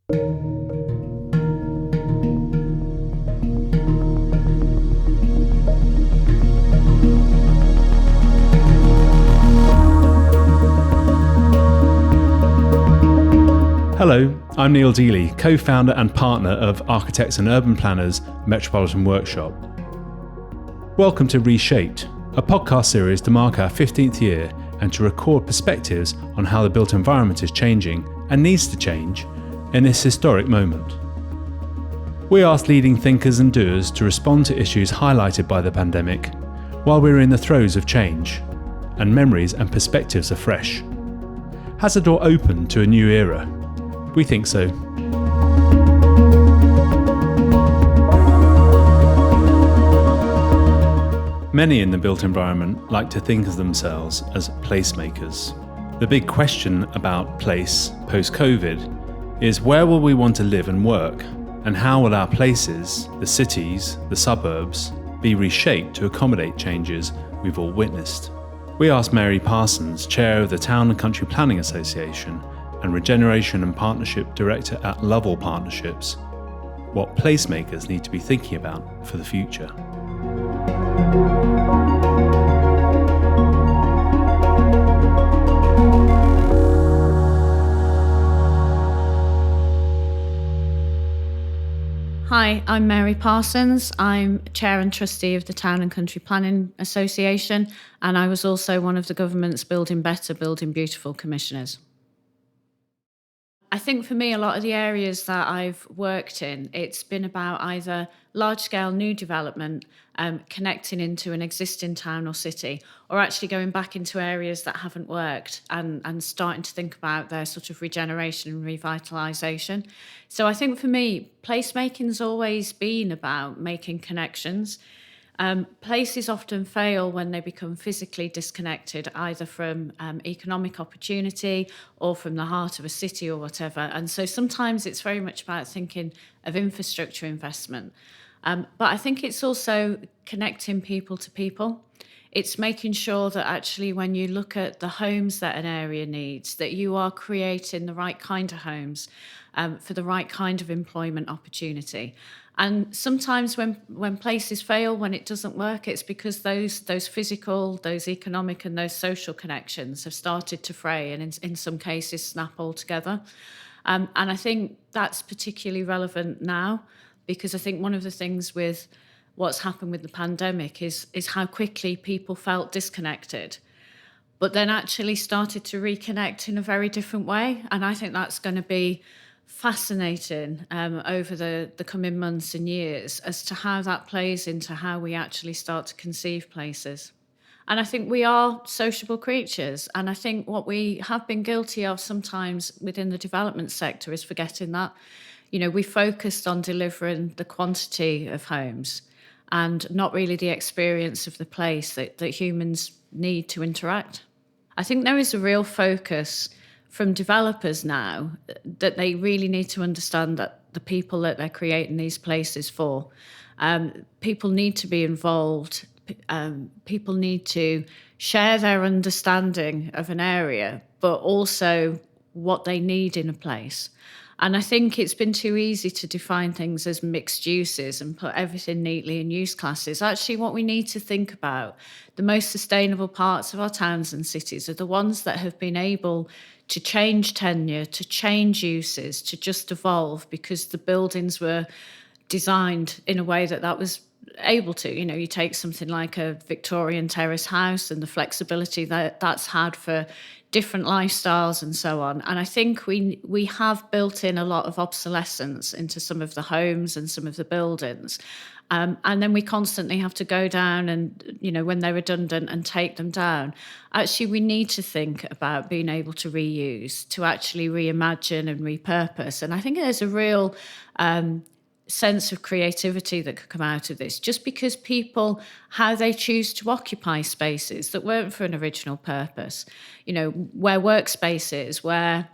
Hello, I'm Neil Dealey, co-founder and partner of Architects and Urban Planners Metropolitan Workshop. Welcome to Reshaped, a podcast series to mark our 15th year and to record perspectives on how the built environment is changing and needs to change in this historic moment. We asked leading thinkers and doers to respond to issues highlighted by the pandemic while we're in the throes of change, and memories and perspectives are fresh. Has the door opened to a new era? We think so. Many in the built environment like to think of themselves as placemakers. The big question about place post-COVID is, where will we want to live and work? And how will our places, the cities, the suburbs, be reshaped to accommodate changes we've all witnessed? We asked Mary Parsons, chair of the Town and Country Planning Association and Regeneration and Partnership Director at Lovell Partnerships, what placemakers need to be thinking about for the future. Hi, I'm Mary Parsons. I'm Chair and Trustee of the Town and Country Planning Association, and I was also one of the government's Building Better, Building Beautiful commissioners. I think for me, a lot of the areas that I've worked in, it's been about either large-scale new development, connecting into an existing town or city, or actually going back into areas that haven't worked and starting to think about their sort of regeneration and revitalisation. So I think for me, placemaking's always been about making connections. Places often fail when they become physically disconnected, either from economic opportunity or from the heart of a city or whatever. And so sometimes it's very much about thinking of infrastructure investment. But I think it's also connecting people to people. It's making sure that actually when you look at the homes that an area needs, that you are creating the right kind of homes for the right kind of employment opportunity. And sometimes when places fail, when it doesn't work, it's because those physical, those economic and those social connections have started to fray and in some cases snap altogether. And I think that's particularly relevant now, because I think one of the things with what's happened with the pandemic is how quickly people felt disconnected, but then actually started to reconnect in a very different way. And I think that's going to be fascinating over the coming months and years as to how that plays into how we actually start to conceive places. And I think we are sociable creatures. And I think what we have been guilty of sometimes within the development sector is forgetting that. You know, we focused on delivering the quantity of homes and not really the experience of the place that humans need to interact. I think there is a real focus from developers now that they really need to understand that the people that they're creating these places for, people need to be involved. People need to share their understanding of an area, but also what they need in a place. And I think it's been too easy to define things as mixed uses and put everything neatly in use classes. Actually, what we need to think about, the most sustainable parts of our towns and cities are the ones that have been able to change tenure, to change uses, to just evolve because the buildings were designed in a way that was able to. You know, you take something like a Victorian terrace house and the flexibility that that's had for different lifestyles and so on. And I think we have built in a lot of obsolescence into some of the homes and some of the buildings. And then we constantly have to go down and, you know, when they're redundant and take them down. Actually, we need to think about being able to reuse, to actually reimagine and repurpose. And I think there's a real sense of creativity that could come out of this, just because people, how they choose to occupy spaces that weren't for an original purpose, you know, where workspaces, where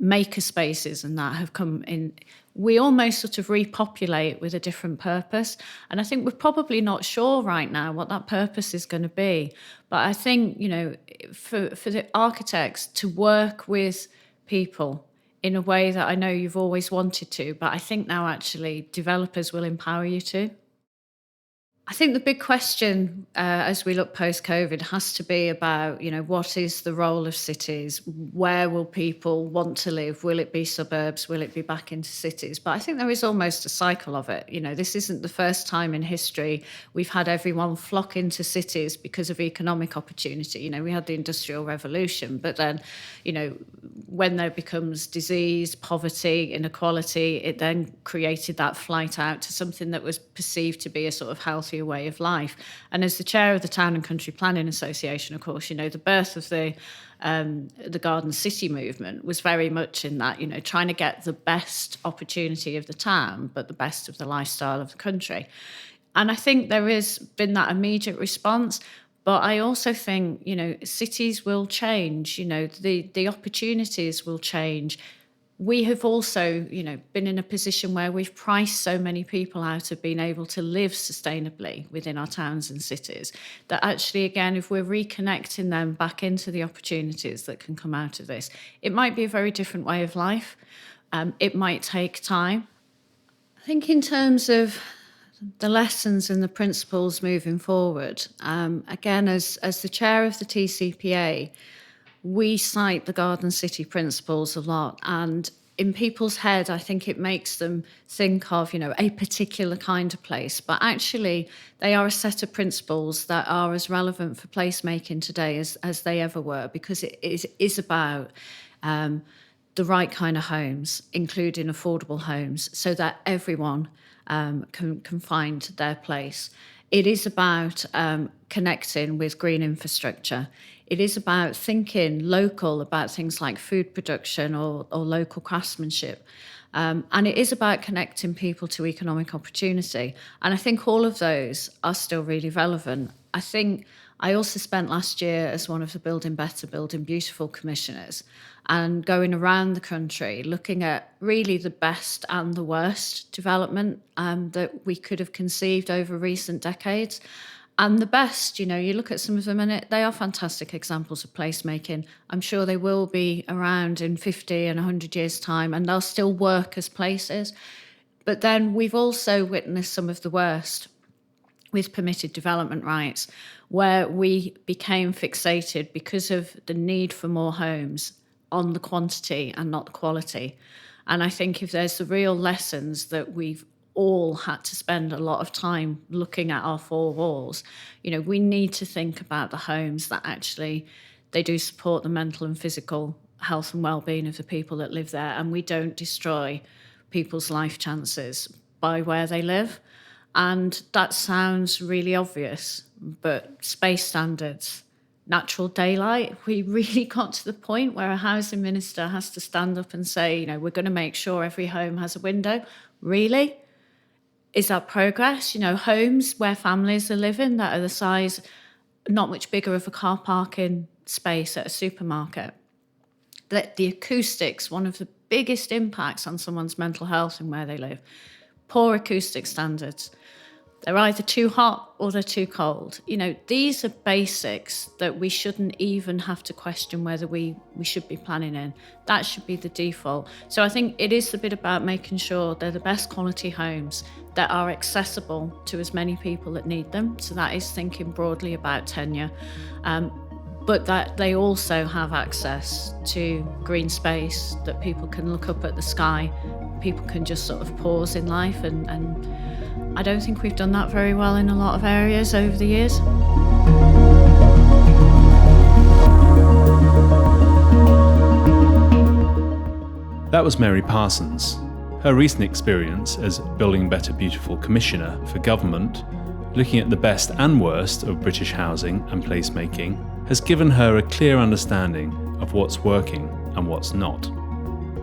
maker spaces and that have come in, we almost sort of repopulate with a different purpose. And I think we're probably not sure right now what that purpose is going to be. But I think, you know, for the architects to work with people in a way that I know you've always wanted to, but I think now actually developers will empower you to. I think the big question as we look post-COVID has to be about, what is the role of cities? Where will people want to live? Will it be suburbs? Will it be back into cities? But I think there is almost a cycle of it. This isn't the first time in history we've had everyone flock into cities because of economic opportunity. We had the Industrial Revolution, but then, when there becomes disease, poverty, inequality, it then created that flight out to something that was perceived to be a sort of healthier way of life. And as the chair of the Town and Country Planning Association, of course, the birth of the Garden City movement was very much in that, trying to get the best opportunity of the town, but the best of the lifestyle of the country. And I think there has been that immediate response. But I also think, cities will change, the opportunities will change. We have also, been in a position where we've priced so many people out of being able to live sustainably within our towns and cities that actually, again, if we're reconnecting them back into the opportunities that can come out of this, it might be a very different way of life. It might take time. I think in terms of the lessons and the principles moving forward, again, as the chair of the TCPA, we cite the Garden City principles a lot. And in people's head, I think it makes them think of, a particular kind of place. But actually, they are a set of principles that are as relevant for placemaking today as they ever were, because it is about the right kind of homes, including affordable homes, so that everyone can find their place. It is about connecting with green infrastructure. It is about thinking local about things like food production or local craftsmanship. And it is about connecting people to economic opportunity. And I think all of those are still really relevant. I think I also spent last year as one of the Building Better, Building Beautiful commissioners, and going around the country looking at really the best and the worst development that we could have conceived over recent decades. And the best, you look at some of them and they are fantastic examples of placemaking. I'm sure they will be around in 50 and 100 years' time, and they'll still work as places. But then we've also witnessed some of the worst with permitted development rights, where we became fixated because of the need for more homes on the quantity and not the quality. And I think if there's the real lessons that we've all had to spend a lot of time looking at our four walls, we need to think about the homes that actually they do support the mental and physical health and well-being of the people that live there, and we don't destroy people's life chances by where they live. And that sounds really obvious, but space standards, natural daylight, we really got to the point where a housing minister has to stand up and say, we're going to make sure every home has a window. Really? Is that progress? Homes where families are living that are the size, not much bigger of a car parking space at a supermarket. The acoustics, one of the biggest impacts on someone's mental health and where they live. Poor acoustic standards. They're either too hot or they're too cold. These are basics that we shouldn't even have to question whether we should be planning in. That should be the default. So I think it is a bit about making sure they're the best quality homes that are accessible to as many people that need them. So that is thinking broadly about tenure. But that they also have access to green space, that people can look up at the sky, people can just sort of pause in life, and I don't think we've done that very well in a lot of areas over the years. That was Mary Parsons. Her recent experience as Building Better Beautiful Commissioner for Government, looking at the best and worst of British housing and placemaking, has given her a clear understanding of what's working and what's not.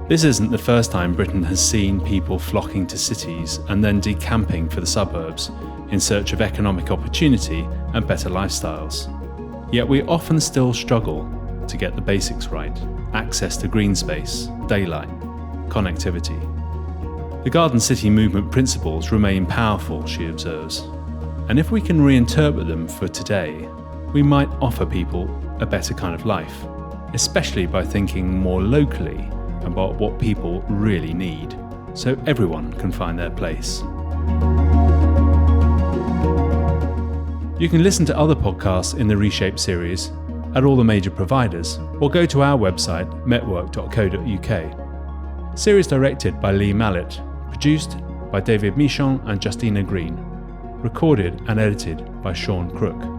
This isn't the first time Britain has seen people flocking to cities and then decamping for the suburbs in search of economic opportunity and better lifestyles. Yet we often still struggle to get the basics right: access to green space, daylight, connectivity. The Garden City movement principles remain powerful, she observes, and if we can reinterpret them for today, we might offer people a better kind of life, especially by thinking more locally about what people really need, so everyone can find their place. You can listen to other podcasts in the Reshape series at all the major providers, or go to our website, metwork.co.uk. Series directed by Lee Mallet, produced by David Michon and Justina Green, recorded and edited by Sean Crook.